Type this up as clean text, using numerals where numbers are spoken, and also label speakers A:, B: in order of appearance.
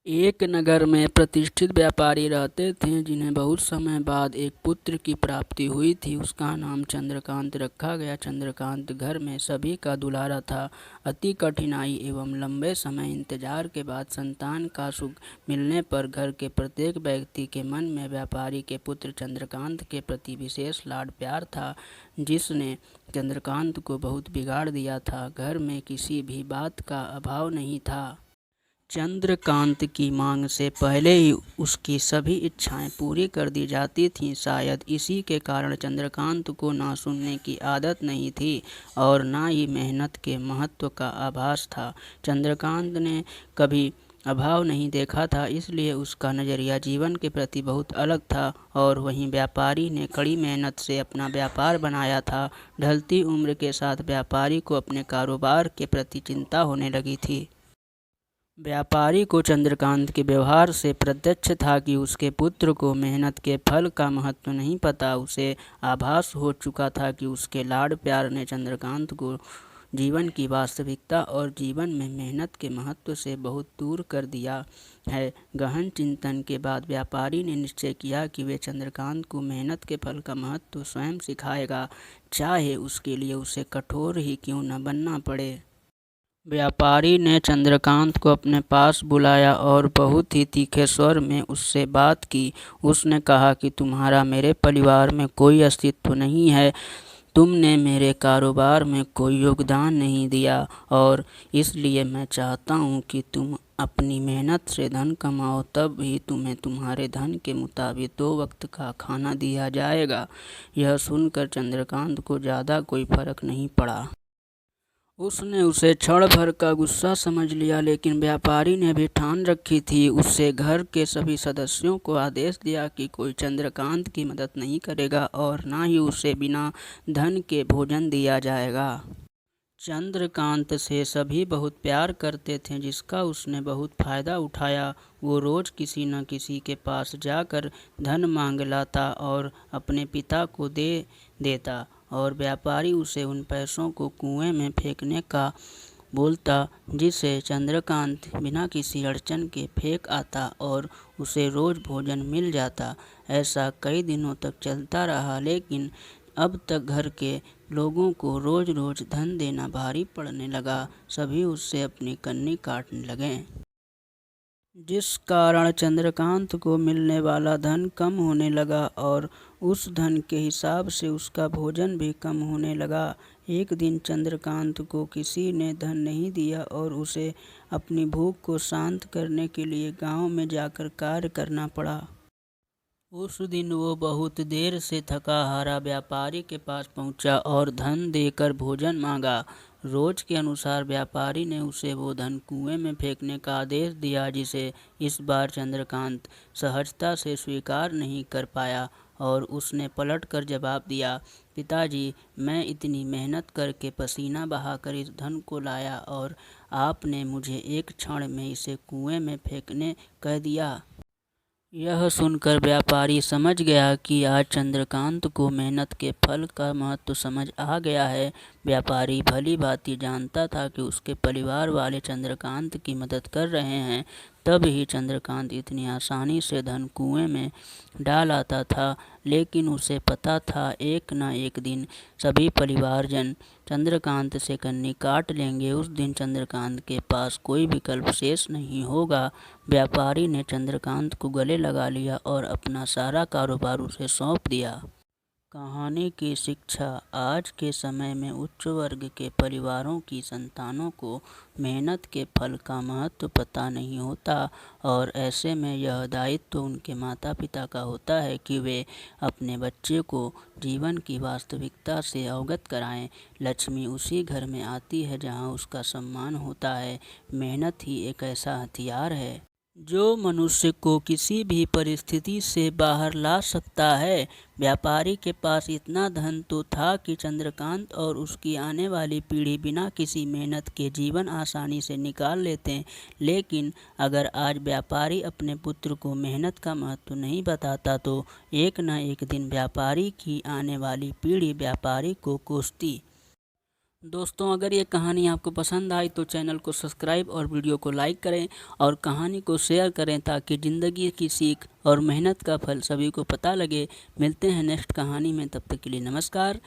A: एक नगर में प्रतिष्ठित व्यापारी रहते थे जिन्हें बहुत समय बाद एक पुत्र की प्राप्ति हुई थी। उसका नाम चंद्रकांत रखा गया। चंद्रकांत घर में सभी का दुलारा था। अति कठिनाई एवं लंबे समय इंतजार के बाद संतान का सुख मिलने पर घर के प्रत्येक व्यक्ति के मन में व्यापारी के पुत्र चंद्रकांत के प्रति विशेष लाड प्यार था, जिसने चंद्रकांत को बहुत बिगाड़ दिया था। घर में किसी भी बात का अभाव नहीं था। चंद्रकांत की मांग से पहले ही उसकी सभी इच्छाएं पूरी कर दी जाती थीं। शायद इसी के कारण चंद्रकांत को ना सुनने की आदत नहीं थी और ना ही मेहनत के महत्व का आभास था। चंद्रकांत ने कभी अभाव नहीं देखा था, इसलिए उसका नज़रिया जीवन के प्रति बहुत अलग था। और वहीं व्यापारी ने कड़ी मेहनत से अपना व्यापार बनाया था। ढलती उम्र के साथ व्यापारी को अपने कारोबार के प्रति चिंता होने लगी थी। व्यापारी को चंद्रकांत के व्यवहार से प्रत्यक्ष था कि उसके पुत्र को मेहनत के फल का महत्व नहीं पता। उसे आभास हो चुका था कि उसके लाड प्यार ने चंद्रकांत को जीवन की वास्तविकता और जीवन में मेहनत के महत्व से बहुत दूर कर दिया है। गहन चिंतन के बाद व्यापारी ने निश्चय किया कि वे चंद्रकांत को मेहनत के फल का महत्व स्वयं सिखाएगा, चाहे उसके लिए उसे कठोर ही क्यों न बनना पड़े। व्यापारी ने चंद्रकांत को अपने पास बुलाया और बहुत ही तीखे स्वर में उससे बात की। उसने कहा कि तुम्हारा मेरे परिवार में कोई अस्तित्व नहीं है, तुमने मेरे कारोबार में कोई योगदान नहीं दिया और इसलिए मैं चाहता हूँ कि तुम अपनी मेहनत से धन कमाओ, तब भी तुम्हें तुम्हारे धन के मुताबिक 2 वक्त का खाना दिया जाएगा। यह सुनकर चंद्रकांत को ज़्यादा कोई फर्क नहीं पड़ा। उसने उसे क्षण भर का गुस्सा समझ लिया, लेकिन व्यापारी ने भी ठान रखी थी। उससे घर के सभी सदस्यों को आदेश दिया कि कोई चंद्रकांत की मदद नहीं करेगा और ना ही उसे बिना धन के भोजन दिया जाएगा। चंद्रकांत से सभी बहुत प्यार करते थे, जिसका उसने बहुत फायदा उठाया। वो रोज किसी न किसी के पास जाकर धन मांग लाता और अपने पिता को दे देता और व्यापारी उसे उन पैसों को कुएं में फेंकने का बोलता, जिसे चंद्रकांत बिना किसी अड़चन के फेंक आता और उसे रोज भोजन मिल जाता। ऐसा कई दिनों तक चलता रहा, लेकिन अब तक घर के लोगों को रोज रोज धन देना भारी पड़ने लगा। सभी उससे अपनी कन्नी काटने लगे, जिस कारण चंद्रकांत को मिलने वाला धन कम होने लगा और उस धन के हिसाब से उसका भोजन भी कम होने लगा। एक दिन चंद्रकांत को किसी ने धन नहीं दिया और उसे अपनी भूख को शांत करने के लिए गांव में जाकर कार्य करना पड़ा। उस दिन वो बहुत देर से थका हारा व्यापारी के पास पहुंचा और धन देकर भोजन मांगा। रोज के अनुसार व्यापारी ने उसे वो धन कुएं में फेंकने का आदेश दिया, जिसे इस बार चंद्रकांत सहजता से स्वीकार नहीं कर पाया और उसने पलट कर जवाब दिया, पिताजी, मैं इतनी मेहनत करके पसीना बहाकर इस धन को लाया और आपने मुझे एक क्षण में इसे कुएं में फेंकने कह दिया। यह सुनकर व्यापारी समझ गया कि आज चंद्रकांत को मेहनत के फल का महत्व समझ आ गया है। व्यापारी भली भांति जानता था कि उसके परिवार वाले चंद्रकांत की मदद कर रहे हैं, तब ही चंद्रकांत इतनी आसानी से धन कुएं में डाल आता था। लेकिन उसे पता था एक न एक दिन सभी परिवारजन चंद्रकांत से कन्नी काट लेंगे। उस दिन चंद्रकांत के पास कोई विकल्प शेष नहीं होगा। व्यापारी ने चंद्रकांत को गले लगा लिया और अपना सारा कारोबार उसे सौंप दिया। कहानी की शिक्षा: आज के समय में उच्च वर्ग के परिवारों की संतानों को मेहनत के फल का महत्व पता नहीं होता और ऐसे में यह दायित्व उनके माता पिता का होता है कि वे अपने बच्चे को जीवन की वास्तविकता से अवगत कराएं। लक्ष्मी उसी घर में आती है जहां उसका सम्मान होता है। मेहनत ही एक ऐसा हथियार है जो मनुष्य को किसी भी परिस्थिति से बाहर ला सकता है। व्यापारी के पास इतना धन तो था कि चंद्रकांत और उसकी आने वाली पीढ़ी बिना किसी मेहनत के जीवन आसानी से निकाल लेते, लेकिन अगर आज व्यापारी अपने पुत्र को मेहनत का महत्व नहीं बताता तो एक न एक दिन व्यापारी की आने वाली पीढ़ी व्यापारी को कोसती। दोस्तों, अगर ये कहानी आपको पसंद आई तो चैनल को सब्सक्राइब और वीडियो को लाइक करें और कहानी को शेयर करें ताकि ज़िंदगी की सीख और मेहनत का फल सभी को पता लगे। मिलते हैं नेक्स्ट कहानी में, तब तक के लिए नमस्कार।